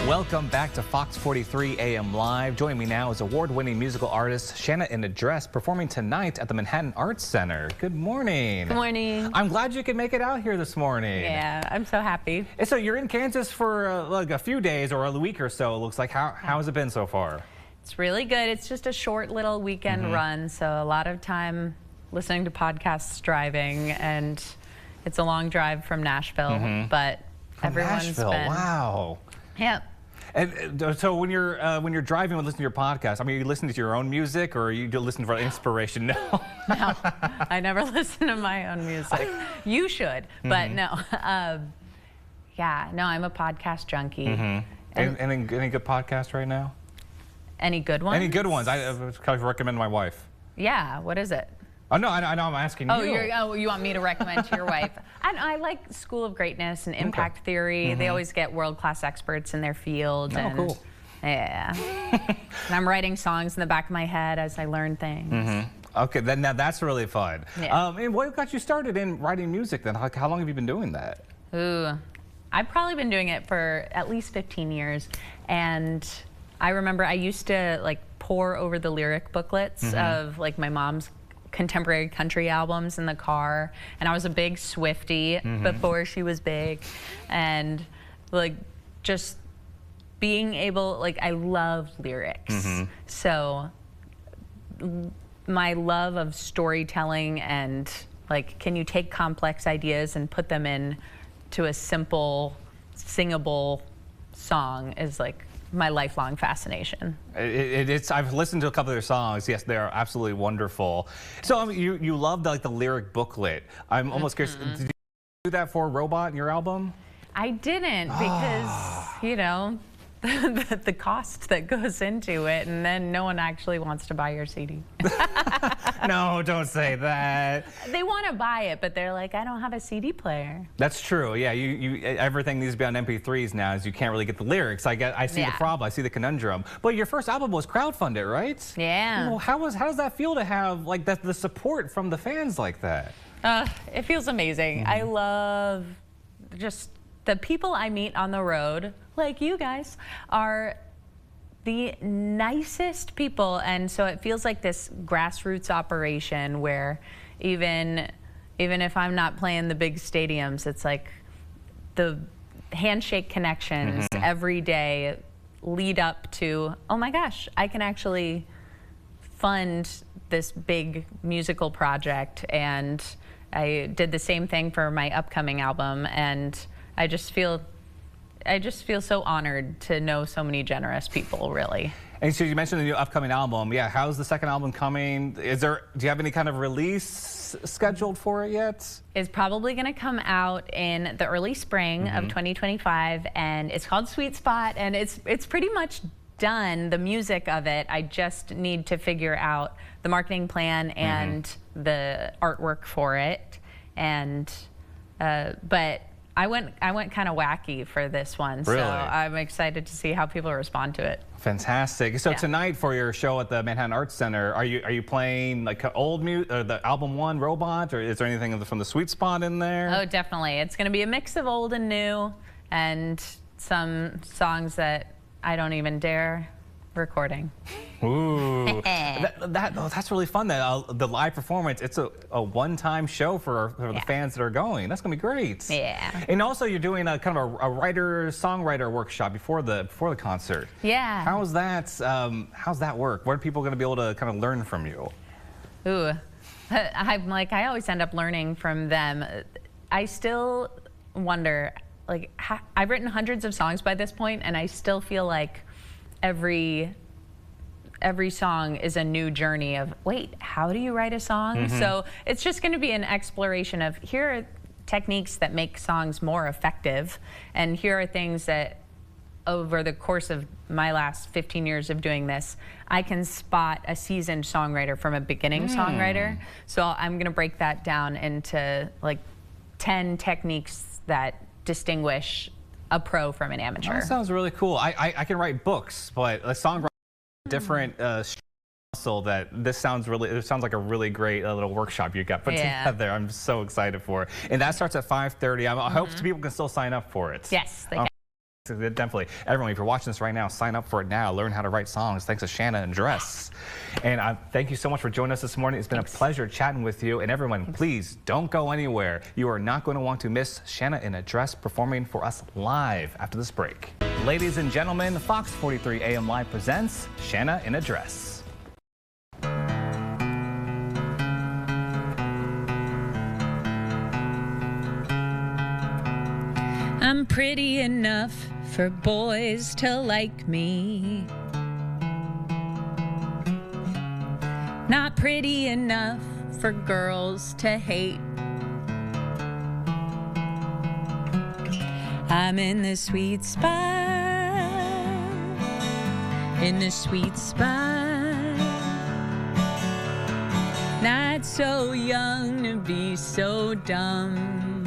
Welcome back to Fox 43 AM Live. Joining me now is award-winning musical artist Shanna in a Dress, performing tonight at the Manhattan Arts Center. Good morning. Good morning. I'm glad you could make it out here this morning. Yeah, I'm so happy. So you're in Kansas for like a few days or a week or so, it looks like. How has it been so far? It's really good. It's just a short little weekend run, so a lot of time listening to podcasts, driving, and it's a long drive from Nashville, but everyone's been... Wow. Yeah. And so when you're driving and listening to your podcast, I mean, are you listening to your own music or are you listening for inspiration? No. No, I never listen to my own music. You should, but no. Yeah, no, I'm a podcast junkie. Any good podcast right now? Any good ones? Any good ones? I kind of recommend my wife. Yeah, what is it? Oh, no, I know I'm asking you. Oh, you want me to recommend to your wife? I like School of Greatness and Impact Theory. They always get world-class experts in their field. Oh, cool. Yeah. And I'm writing songs in the back of my head as I learn things. Okay, now that's really fun. Yeah. And what got you started in writing music then? How long have you been doing that? Ooh, I've probably been doing it for at least 15 years. And I remember I used to like pore over the lyric booklets of like my mom's contemporary country albums in the car, and I was a big Swiftie before she was big, and like just being able, like, I love lyrics, so my love of storytelling and like, can you take complex ideas and put them in to a simple singable song is like my lifelong fascination. I've listened to a couple of their songs. Yes, they are absolutely wonderful. So you love the lyric booklet. I'm almost curious. Did you do that for Robot in your album? I didn't because you know the cost that goes into it, and then no one actually wants to buy your CD. No, don't say that. They want to buy it, but they're like, I don't have a CD player. That's true. Yeah, everything needs to be on MP3s now, as you can't really get the lyrics. I see the problem. I see the conundrum. But your first album was crowdfunded, right? Yeah. Well, how does that feel to have like the support from the fans like that? It feels amazing. I love just the people I meet on the road, like you guys, are the nicest people, and so it feels like this grassroots operation where even if I'm not playing the big stadiums, it's like the handshake connections every day lead up to, oh my gosh, I can actually fund this big musical project. And I did the same thing for my upcoming album, and I just feel so honored to know so many generous people, really. And so you mentioned the new upcoming album. Yeah, how's the second album coming? Do you have any kind of release scheduled for it yet? It's probably going to come out in the early spring of 2025, and it's called Sweet Spot, and it's pretty much done, the music of it. I just need to figure out the marketing plan and the artwork for it, and but I went kind of wacky for this one, really? So I'm excited to see how people respond to it. Fantastic. So tonight for your show at the Manhattan Arts Center, are you playing like old music, or the album one, Robot, or is there anything from the Sweet Spot in there? Oh, definitely. It's going to be a mix of old and new, and some songs that I don't even dare recording. Ooh, that's really fun. The live performance, it's a one-time show for the fans that are going. That's gonna be great. Yeah. And also, you're doing a kind of a writer-songwriter workshop before the concert. Yeah. How's that work? What are people gonna be able to kind of learn from you? Ooh, I always end up learning from them. I still wonder, like, I've written hundreds of songs by this point, and I still feel like every song is a new journey of, wait, how do you write a song? So it's just going to be an exploration of, here are techniques that make songs more effective, and here are things that over the course of my last 15 years of doing this, I can spot a seasoned songwriter from a beginning songwriter. So I'm going to break that down into like 10 techniques that distinguish a pro from an amateur. That sounds really cool. I can write books, but a songwriter different muscle. That it sounds like a really great little workshop you got put together. I'm so excited for it. And that starts at 5:30. I hope people can still sign up for it. Yes, they can. Definitely. Everyone, if you're watching this right now, sign up for it now. Learn how to write songs thanks to Shanna and Dress. And thank you so much for joining us this morning. It's been a pleasure chatting with you. And everyone, please don't go anywhere. You are not going to want to miss Shanna in a Dress performing for us live after this break. Ladies and gentlemen, Fox 43 AM Live presents Shanna in a Dress. I'm pretty enough for boys to like me. Not pretty enough for girls to hate. I'm in the sweet spot, in the sweet spot. Not so young to be so dumb,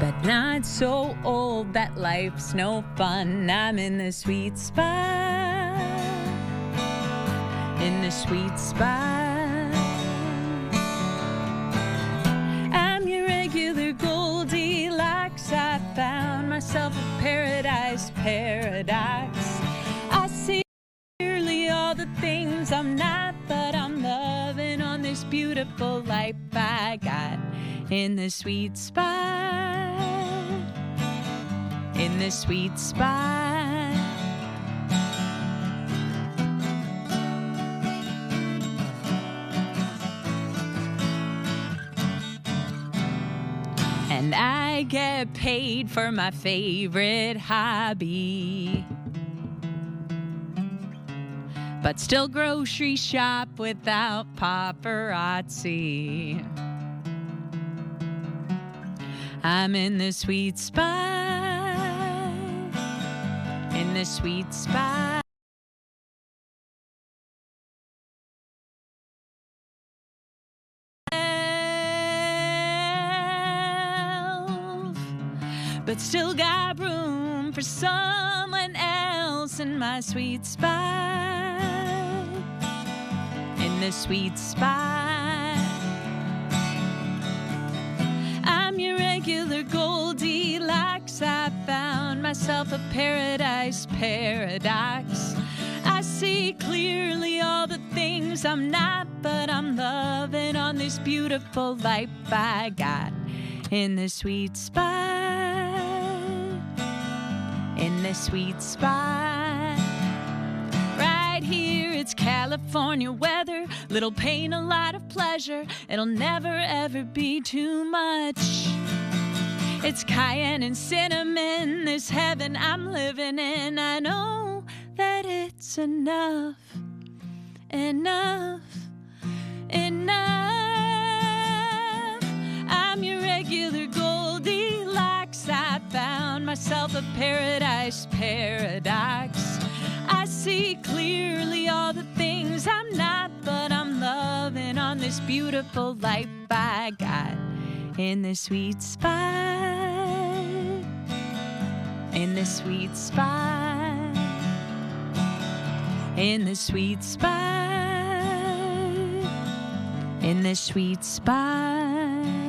but not so old that life's no fun. I'm in the sweet spot, in the sweet spot. I'm your regular Goldilocks. I found myself a paradise paradox. I see clearly all the things I'm not, but I'm loving on this beautiful life I got. In the sweet spot, in the sweet spot. And I get paid for my favorite hobby, but still grocery shop without paparazzi. I'm in the sweet spot, in the sweet spot. But still got room for someone else in my sweet spot, in the sweet spot. I'm your regular Goldilocks. I found myself a paradise paradox. I see clearly all the things I'm not, but I'm loving on this beautiful life I got. In the sweet spot, in the sweet spot. Right here it's California weather, little pain, a lot of pleasure. It'll never ever be too much. It's cayenne and cinnamon, this heaven I'm living in. I know that it's enough, enough, enough. I'm your regular Goldilocks. I found myself a paradise paradox. I see clearly all the things I'm not, but I'm loving on this beautiful life I got. In the sweet spot, in the sweet spot, in the sweet spot, in the sweet spot.